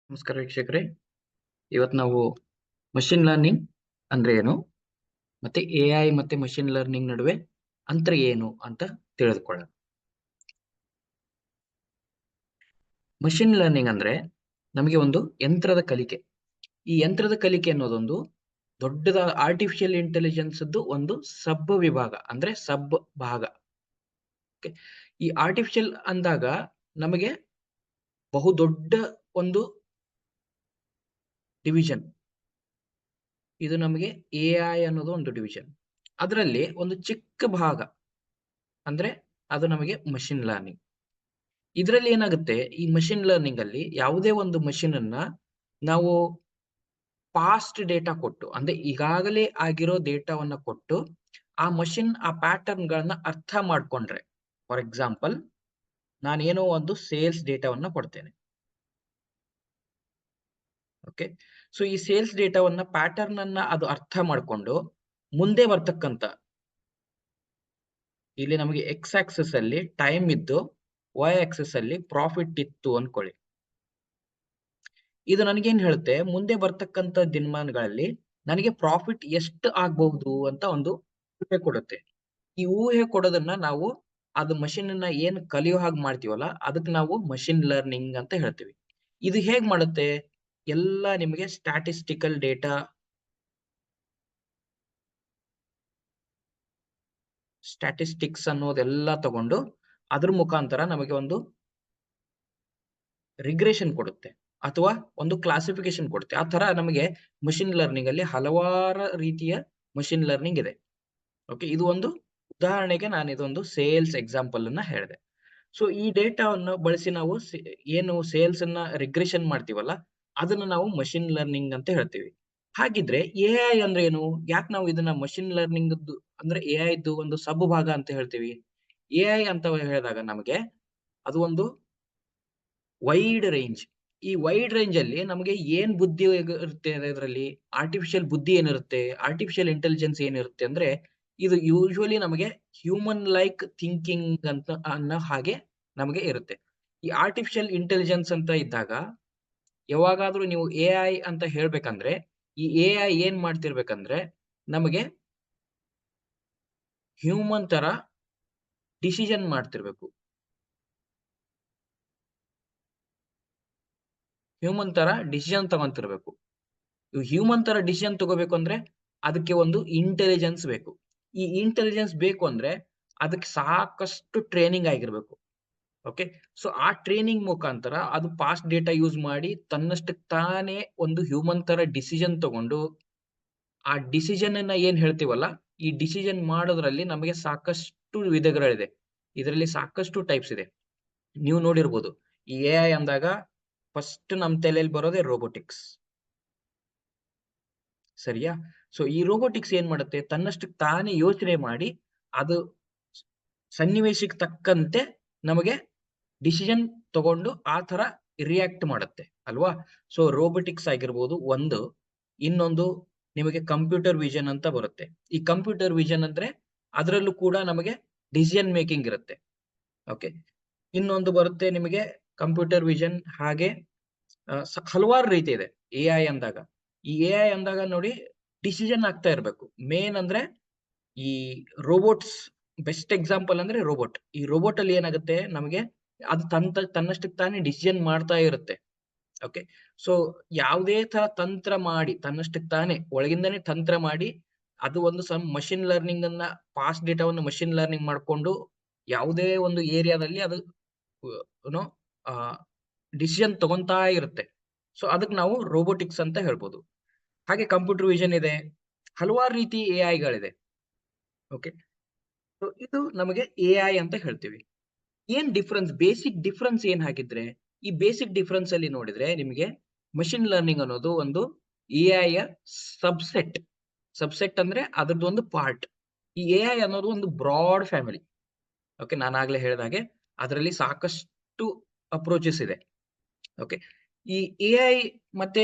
ನಮಸ್ಕಾರ ವೀಕ್ಷಕರೇ. ಇವತ್ತು ನಾವು ಮಷಿನ್ ಲರ್ನಿಂಗ್ ಅಂದ್ರೆ ಏನು, ಮತ್ತೆ ಎಐ ಮತ್ತೆ ಮಷಿನ್ ಲರ್ನಿಂಗ್ ನಡುವೆ ಅಂತರ ಏನು ಅಂತ ತಿಳಿದುಕೊಳ್ಳೋಣ. ಮಷಿನ್ ಲರ್ನಿಂಗ್ ಅಂದ್ರೆ ನಮಗೆ ಒಂದು ಯಂತ್ರದ ಕಲಿಕೆ. ಈ ಯಂತ್ರದ ಕಲಿಕೆ ಅನ್ನೋದೊಂದು ದೊಡ್ಡದಾದ ಆರ್ಟಿಫಿಷಿಯಲ್ ಇಂಟೆಲಿಜೆನ್ಸ್ ಒಂದು ಸಬ್ ವಿಭಾಗ ಅಂದ್ರೆ ಸಬ್ ಭಾಗ. Okay? ಈ ಆರ್ಟಿಫಿಷಿಯಲ್ ಅಂದಾಗ ನಮಗೆ ಬಹುದೊಡ್ಡ ಒಂದು ಡಿವಿಷನ್. ಇದು ನಮಗೆ ಎಐ ಅನ್ನೋದು ಒಂದು ಡಿವಿಷನ್. ಅದರಲ್ಲಿ ಒಂದು ಚಿಕ್ಕ ಭಾಗ ಅಂದ್ರೆ ಅದು ನಮಗೆ ಮಷಿನ್ ಲರ್ನಿಂಗ್. ಇದರಲ್ಲಿ ಏನಾಗುತ್ತೆ, ಈ ಮಷಿನ್ ಲರ್ನಿಂಗ್ ಅಲ್ಲಿ ಯಾವುದೇ ಒಂದು ಮಷಿನ್ ಅನ್ನ ನಾವು ಪಾಸ್ಟ್ ಡೇಟಾ ಕೊಟ್ಟು, ಅಂದ್ರೆ ಈಗಾಗಲೇ ಆಗಿರೋ ಡೇಟಾವನ್ನ ಕೊಟ್ಟು ಆ ಮಷಿನ್ ಆ ಪ್ಯಾಟರ್ನ್ ಗಳನ್ನ ಅರ್ಥ ಮಾಡ್ಕೊಂಡ್ರೆ, ಫಾರ್ ಎಕ್ಸಾಂಪಲ್ ನಾನೇನೋ ಒಂದು ಸೇಲ್ಸ್ ಡೇಟಾವನ್ನ ಕೊಡ್ತೇನೆ. ಓಕೆ, ಸೊ ಈ ಸೇಲ್ಸ್ ಡೇಟಾವನ್ನ ಪ್ಯಾಟರ್ನ್ ಅನ್ನ ಅದು ಅರ್ಥ ಮಾಡ್ಕೊಂಡು ಮುಂದೆ ಬರ್ತಕ್ಕಂತ, ಇಲ್ಲಿ ನಮಗೆ ಎಕ್ಸ್ ಆಕ್ಸಿಸ್ ಅಲ್ಲಿ ಟೈಮ್ ಇದ್ದು ವೈ ಆಕ್ಸಿಸ್ ಅಲ್ಲಿ ಪ್ರಾಫಿಟ್ ಇತ್ತು ಅನ್ಕೊಳ್ಳಿ. ಇದು ನನಗೇನ್ ಹೇಳುತ್ತೆ, ಮುಂದೆ ಬರ್ತಕ್ಕಂತ ದಿನಮಾನಗಳಲ್ಲಿ ನನಗೆ ಪ್ರಾಫಿಟ್ ಎಷ್ಟು ಆಗ್ಬಹುದು ಅಂತ ಒಂದು ಊಹೆ ಕೊಡುತ್ತೆ. ಈ ಊಹೆ ಕೊಡೋದನ್ನ ನಾವು ಅದು ಮಷಿನ್ ಅನ್ನ ಏನ್ ಕಲಿಯೋ ಹಾಗೆ ಮಾಡ್ತೀವಲ್ಲ, ಅದಕ್ಕೆ ನಾವು ಮಷಿನ್ ಲರ್ನಿಂಗ್ ಅಂತ ಹೇಳ್ತೀವಿ. ಇದು ಹೇಗ್ ಮಾಡುತ್ತೆ, ಎಲ್ಲ ನಿಮಗೆ ಸ್ಟ್ಯಾಟಿಸ್ಟಿಕಲ್ ಡೇಟಾ, ಸ್ಟ್ಯಾಟಿಸ್ಟಿಕ್ಸ್ ಅನ್ನೋದೆಲ್ಲ ತಗೊಂಡು ಅದ್ರ ಮುಖಾಂತರ ನಮಗೆ ಒಂದು ರಿಗ್ರೆಷನ್ ಕೊಡುತ್ತೆ ಅಥವಾ ಒಂದು ಕ್ಲಾಸಿಫಿಕೇಶನ್ ಕೊಡುತ್ತೆ. ಆ ತರ ನಮಗೆ ಮಷಿನ್ ಲರ್ನಿಂಗ್ ಅಲ್ಲಿ ಹಲವಾರು ರೀತಿಯ ಮಷಿನ್ ಲರ್ನಿಂಗ್ ಇದೆ. ಓಕೆ, ಇದು ಒಂದು ಉದಾಹರಣೆಗೆ ನಾನು ಇದೊಂದು ಸೇಲ್ಸ್ ಎಕ್ಸಾಂಪಲ್ ಅನ್ನ ಹೇಳಿದೆ. ಸೊ ಈ ಡೇಟಾವನ್ನು ಬಳಸಿ ನಾವು ಏನು ಸೇಲ್ಸ್ ಅನ್ನ ರಿಗ್ರೆಷನ್ ಮಾಡ್ತೀವಲ್ಲ, ಅದನ್ನ ನಾವು ಮಷಿನ್ ಲರ್ನಿಂಗ್ ಅಂತ ಹೇಳ್ತೀವಿ. ಹಾಗಿದ್ರೆ ಎಐ ಅಂದ್ರೆ ಏನು, ಯಾಕೆ ನಾವು ಇದನ್ನ ಮಷಿನ್ ಲರ್ನಿಂಗ್ ಅಂದ್ರೆ ಎಐ ದು ಒಂದು ಸಬ್ ಭಾಗ ಅಂತ ಹೇಳ್ತೀವಿ? ಎಐ ಅಂತ ಹೇಳಿದಾಗ ನಮಗೆ ಅದು ಒಂದು ವೈಡ್ ರೇಂಜ್. ಈ ವೈಡ್ ರೇಂಜ್ ಅಲ್ಲಿ ನಮಗೆ ಏನ್ ಬುದ್ಧಿ ಇರುತ್ತೆ, ಇದರಲ್ಲಿ ಆರ್ಟಿಫಿಷಿಯಲ್ ಬುದ್ಧಿ ಏನಿರುತ್ತೆ, ಆರ್ಟಿಫಿಷಿಯಲ್ ಇಂಟೆಲಿಜೆನ್ಸ್ ಏನಿರುತ್ತೆ ಅಂದ್ರೆ ಇದು ಯೂಶುವಲಿ ನಮಗೆ ಹ್ಯೂಮನ್ ಲೈಕ್ ಥಿಂಕಿಂಗ್ ಅಂತ ಅನ್ನೋ ಹಾಗೆ ನಮಗೆ ಇರುತ್ತೆ. ಈ ಆರ್ಟಿಫಿಷಿಯಲ್ ಇಂಟೆಲಿಜೆನ್ಸ್ ಅಂತ ಇದ್ದಾಗ ಯಾವಾಗಾದ್ರೂ ನೀವು ಎಐ ಅಂತ ಹೇಳ್ಬೇಕಂದ್ರೆ, ಈ ಎಐ ಏನ್ ಮಾಡ್ತಿರ್ಬೇಕಂದ್ರೆ ನಮಗೆ ಹ್ಯೂಮನ್ ತರ ಡಿಸಿಷನ್ ಮಾಡ್ತಿರ್ಬೇಕು. ಹ್ಯೂಮನ್ ತರ ಡಿಸಿಷನ್ ತಗೊಂತಿರ್ಬೇಕು. ಹ್ಯೂಮನ್ ತರ ಡಿಸಿಷನ್ ತಗೋಬೇಕು ಅಂದ್ರೆ ಅದಕ್ಕೆ ಒಂದು ಇಂಟೆಲಿಜೆನ್ಸ್ ಬೇಕು. ಈ ಇಂಟೆಲಿಜೆನ್ಸ್ ಬೇಕು ಅಂದ್ರೆ ಅದಕ್ಕೆ ಸಾಕಷ್ಟು ಟ್ರೈನಿಂಗ್ ಆಗಿರ್ಬೇಕು. ಓಕೆ, ಸೊ ಆ ಟ್ರೈನಿಂಗ್ ಮುಖಾಂತರ ಅದು ಪಾಸ್ಟ್ ಡೇಟಾ ಯೂಸ್ ಮಾಡಿ ತನ್ನಷ್ಟಕ್ಕೆ ತಾನೇ ಒಂದು ಹ್ಯೂಮನ್ ತರ ಡಿಸಿಷನ್ ತಗೊಂಡು ಆ ಡಿಸಿಷನ್ ಅನ್ನ ಏನ್ ಹೇಳ್ತೀವಲ್ಲ, ಈ ಡಿಸಿಷನ್ ಮಾಡೋದ್ರಲ್ಲಿ ನಮಗೆ ಸಾಕಷ್ಟು ವಿಧಗಳಿದೆ. ಇದರಲ್ಲಿ ಸಾಕಷ್ಟು ಟೈಪ್ಸ್ ಇದೆ. ನೀವು ನೋಡಿರ್ಬೋದು, ಈ ಎಐ ಅಂದಾಗ ಫಸ್ಟ್ ನಮ್ ತಲೆಯಲ್ಲಿ ಬರೋದೇ ರೋಬೋಟಿಕ್ಸ್. ಸರಿಯಾ? ಸೊ ಈ ರೋಬೋಟಿಕ್ಸ್ ಏನ್ ಮಾಡುತ್ತೆ, ತನ್ನಷ್ಟಕ್ಕೆ ತಾನೇ ಯೋಚನೆ ಮಾಡಿ ಅದು ಸನ್ನಿವೇಶಕ್ಕೆ ತಕ್ಕಂತೆ ನಮಗೆ ಡಿಸಿಷನ್ ತಗೊಂಡು ಆ ತರ ರಿಯಾಕ್ಟ್ ಮಾಡುತ್ತೆ ಅಲ್ವಾ? ಸೊ ರೋಬೋಟಿಕ್ಸ್ ಆಗಿರ್ಬೋದು ಒಂದು. ಇನ್ನೊಂದು ನಿಮಗೆ ಕಂಪ್ಯೂಟರ್ ವಿಷನ್ ಅಂತ ಬರುತ್ತೆ. ಈ ಕಂಪ್ಯೂಟರ್ ವಿಷನ್ ಅಂದ್ರೆ ಅದರಲ್ಲೂ ಕೂಡ ನಮಗೆ ಡಿಸಿಷನ್ ಮೇಕಿಂಗ್ ಇರುತ್ತೆ. ಓಕೆ, ಇನ್ನೊಂದು ಬರುತ್ತೆ ನಿಮಗೆ ಕಂಪ್ಯೂಟರ್ ವಿಷನ್. ಹಾಗೆ ಹಲವಾರು ರೀತಿ ಇದೆ ಎಐ ಅಂದಾಗ. ಈ ಎಐ ಅಂದಾಗ ನೋಡಿ, ಡಿಸಿಷನ್ ಆಗ್ತಾ ಇರ್ಬೇಕು. ಮೇನ್ ಅಂದ್ರೆ ಈ ರೋಬೋಟ್ಸ್ ಬೆಸ್ಟ್ ಎಕ್ಸಾಂಪಲ್ ಅಂದ್ರೆ ರೋಬೋಟ್. ಈ ರೋಬೋಟ್ ಅಲ್ಲಿ ಏನಾಗುತ್ತೆ, ನಮಗೆ ಅದು ತನ್ನಷ್ಟಕ್ಕೆ ತಾನೇ ಡಿಸಿಷನ್ ಮಾಡ್ತಾ ಇರುತ್ತೆ. ಓಕೆ, ಸೊ ಯಾವುದೇ ತರ ತಂತ್ರ ಮಾಡಿ ತನ್ನಷ್ಟಕ್ಕೆ ತಾನೇ ಒಳಗಿಂದನೇ ತಂತ್ರ ಮಾಡಿ ಅದು ಒಂದು ಮಷಿನ್ ಲರ್ನಿಂಗ್ ಅನ್ನ ಪಾಸ್ಟ್ ಡೇಟಾವನ್ನು ಮಷಿನ್ ಲರ್ನಿಂಗ್ ಮಾಡ್ಕೊಂಡು ಯಾವುದೇ ಒಂದು ಏರಿಯಾದಲ್ಲಿ ಅದು ಏನೋ ಡಿಸಿಷನ್ ತಗೊಂತಾ ಇರುತ್ತೆ. ಸೊ ಅದಕ್ಕೆ ನಾವು ರೋಬೋಟಿಕ್ಸ್ ಅಂತ ಹೇಳ್ಬೋದು. ಹಾಗೆ ಕಂಪ್ಯೂಟರ್ ವಿಷನ್ ಇದೆ, ಹಲವಾರು ರೀತಿ ಎಐಗಳಿದೆ. ಓಕೆ, ಸೊ ಇದು ನಮಗೆ ಎಐ ಅಂತ ಹೇಳ್ತೀವಿ. ಏನ್ ಡಿಫ್ರೆನ್ಸ್, ಬೇಸಿಕ್ ಡಿಫ್ರೆನ್ಸ್ ಏನ್ ಹಾಕಿದ್ರೆ, ಈ ಬೇಸಿಕ್ ಡಿಫ್ರೆನ್ಸ್ ಅಲ್ಲಿ ನೋಡಿದ್ರೆ ನಿಮಗೆ ಮಷಿನ್ ಲರ್ನಿಂಗ್ ಅನ್ನೋದು ಒಂದು ಎಐ ಯ ಸಬ್ಸೆಟ್. ಸಬ್ಸೆಟ್ ಅಂದ್ರೆ ಅದ್ರದ್ದು ಒಂದು ಪಾರ್ಟ್. ಈ ಎಐ ಅನ್ನೋದು ಒಂದು ಬ್ರಾಡ್ ಫ್ಯಾಮಿಲಿ. ಓಕೆ, ನಾನು ಆಗ್ಲೇ ಹೇಳಿದಾಗೆ ಅದರಲ್ಲಿ ಸಾಕಷ್ಟು ಅಪ್ರೋಚಸ್ ಇದೆ. ಓಕೆ, ಈ ಎಐ ಮತ್ತೆ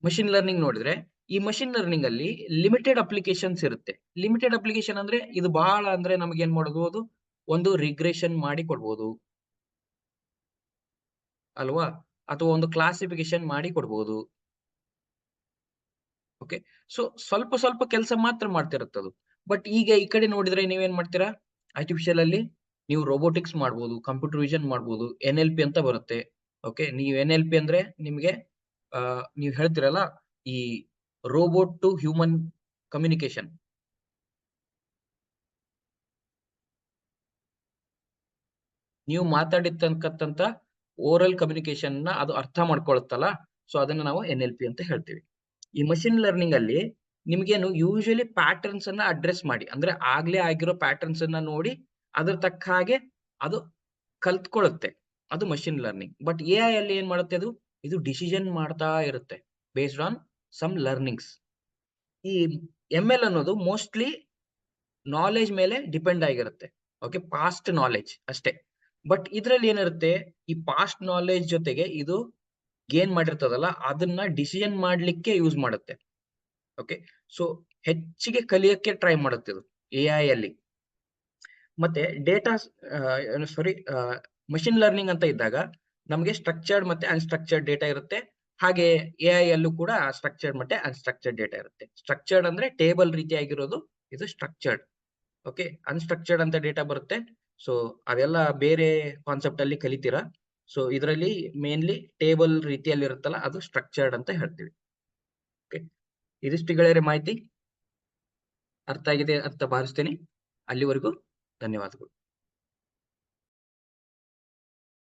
ಮಷಿನ್ ಲರ್ನಿಂಗ್ ನೋಡಿದ್ರೆ, ಈ ಮಷಿನ್ ಲರ್ನಿಂಗ್ ಅಲ್ಲಿ ಲಿಮಿಟೆಡ್ ಅಪ್ಲಿಕೇಶನ್ಸ್ ಇರುತ್ತೆ. ಲಿಮಿಟೆಡ್ ಅಪ್ಲಿಕೇಶನ್ ಅಂದ್ರೆ ಇದು ಬಹಳ ಅಂದ್ರೆ ನಮಗೆ ಏನ್ ಮಾಡಬಹುದು, ಒಂದು ರಿಗ್ರೆಷನ್ ಮಾಡಿ ಕೊಡ್ಬೋದು ಅಲ್ವಾ? ಅಥವಾ ಒಂದು ಕ್ಲಾಸಿಫಿಕೇಶನ್ ಮಾಡಿ ಕೊಡ್ಬೋದು. ಓಕೆ. ಸೊ ಸ್ವಲ್ಪ ಸ್ವಲ್ಪ ಕೆಲಸ ಮಾತ್ರ ಮಾಡ್ತಿರುತ್ತದು. ಬಟ್ ಈಗ ಈ ಕಡೆ ನೋಡಿದ್ರೆ ನೀವೇನ್ ಮಾಡ್ತೀರಾ? ಆರ್ಟಿಫಿಷಿಯಲ್ ಅಲ್ಲಿ ನೀವು ರೋಬೋಟಿಕ್ಸ್ ಮಾಡ್ಬೋದು, ಕಂಪ್ಯೂಟರ್ ವಿಷನ್ ಮಾಡ್ಬೋದು, NLP ಅಂತ ಬರುತ್ತೆ. ಓಕೆ. ನೀವು NLP ಅಂದ್ರೆ ನಿಮ್ಗೆ ನೀವು ಹೇಳ್ತಿರಲ್ಲ, ಈ ರೋಬೋಟ್ ಟು ಹ್ಯೂಮನ್ ಕಮ್ಯುನಿಕೇಶನ್. ನೀವು ಮಾತಾಡಿರ್ತಕ್ಕಂಥ ಓರಲ್ ಕಮ್ಯುನಿಕೇಶನ್ ಅದು ಅರ್ಥ ಮಾಡ್ಕೊಳುತ್ತಲ್ಲ, ಸೊ ಅದನ್ನ ನಾವು NLP ಅಂತ ಹೇಳ್ತೀವಿ. ಈ ಮಷಿನ್ ಲರ್ನಿಂಗ್ ಅಲ್ಲಿ ನಿಮ್ಗೇನು ಯೂಶುವಲಿ ಪ್ಯಾಟರ್ನ್ಸ್ ಅನ್ನ ಅಡ್ರೆಸ್ ಮಾಡಿ, ಅಂದ್ರೆ ಆಗ್ಲೇ ಆಗಿರೋ ಪ್ಯಾಟರ್ನ್ಸ್ ಅನ್ನ ನೋಡಿ ಅದ್ರ ತಕ್ಕ ಹಾಗೆ ಅದು ಕಲ್ತ್ಕೊಳ್ಳುತ್ತೆ. ಅದು ಮಷಿನ್ ಲರ್ನಿಂಗ್. ಬಟ್ AI ಅಲ್ಲಿ ಏನ್ ಮಾಡುತ್ತೆ ಅದು? ಇದು ಡಿಸಿಷನ್ ಮಾಡ್ತಾ ಇರುತ್ತೆ ಬೇಸ್ಡ್ ಆನ್ ಸಮ್ ಲರ್ನಿಂಗ್ಸ್. ಈ ML ಅನ್ನೋದು ಮೋಸ್ಟ್ಲಿ ನಾಲೆಜ್ ಮೇಲೆ ಡಿಪೆಂಡ್ ಆಗಿರುತ್ತೆ. ಓಕೆ. ಪಾಸ್ಟ್ ನಾಲೆಜ್ ಅಷ್ಟೇ. ಬಟ್ ಇದ್ರಲ್ಲಿ ಏನಿರುತ್ತೆ, ಈ ಪಾಸ್ಟ್ ನಾಲೆಜ್ ಜೊತೆಗೆ ಇದು ಗೇನ್ ಮಾಡಿರ್ತದಲ್ಲ, ಅದನ್ನ ಡಿಸಿಷನ್ ಮಾಡ್ಲಿಕ್ಕೆ ಯೂಸ್ ಮಾಡುತ್ತೆ. ಓಕೆ. ಸೊ ಹೆಚ್ಚಿಗೆ ಕಲಿಯಕ್ಕೆ ಟ್ರೈ ಮಾಡುತ್ತೆ ಇದು AI ಅಲ್ಲಿ. ಮತ್ತೆ ಡೇಟಾ ಸಾರಿ ಮಷಿನ್ ಲರ್ನಿಂಗ್ ಅಂತ ಇದ್ದಾಗ ನಮಗೆ ಸ್ಟ್ರಕ್ಚರ್ಡ್ ಮತ್ತೆ ಅನ್‌ಸ್ಟ್ರಕ್ಚರ್ಡ್ ಡೇಟಾ ಇರುತ್ತೆ. ಹಾಗೆ AI ಅಲ್ಲೂ ಕೂಡ ಸ್ಟ್ರಕ್ಚರ್ಡ್ ಮತ್ತೆ ಅನ್‌ಸ್ಟ್ರಕ್ಚರ್ಡ್ ಡೇಟಾ ಇರುತ್ತೆ. ಸ್ಟ್ರಕ್ಚರ್ಡ್ ಅಂದ್ರೆ ಟೇಬಲ್ ರೀತಿಯಾಗಿರೋದು, ಇದು ಸ್ಟ್ರಕ್ಚರ್ಡ್. ಓಕೆ. ಅನ್‌ಸ್ಟ್ರಕ್ಚರ್ಡ್ ಅಂತ ಡೇಟಾ ಬರುತ್ತೆ. ಸೊ ಅದೆಲ್ಲ ಬೇರೆ ಕಾನ್ಸೆಪ್ಟ್ ಅಲ್ಲಿ ಕಲಿತೀರಾ. ಸೊ ಇದರಲ್ಲಿ ಮೇನ್ಲಿ ಟೇಬಲ್ ರೀತಿಯಲ್ಲಿ ಇರುತ್ತಲ್ಲ, ಅದು ಸ್ಟ್ರಕ್ಚರ್ಡ್ ಅಂತ ಹೇಳ್ತೀವಿ. ಓಕೆ. ಇದಿಷ್ಟು ಗೆಳೆಯರೆ ಮಾಹಿತಿ. ಅರ್ಥ ಆಗಿದೆ ಅಂತ ಭಾವಿಸ್ತೀನಿ. ಅಲ್ಲಿವರೆಗೂ ಧನ್ಯವಾದಗಳು.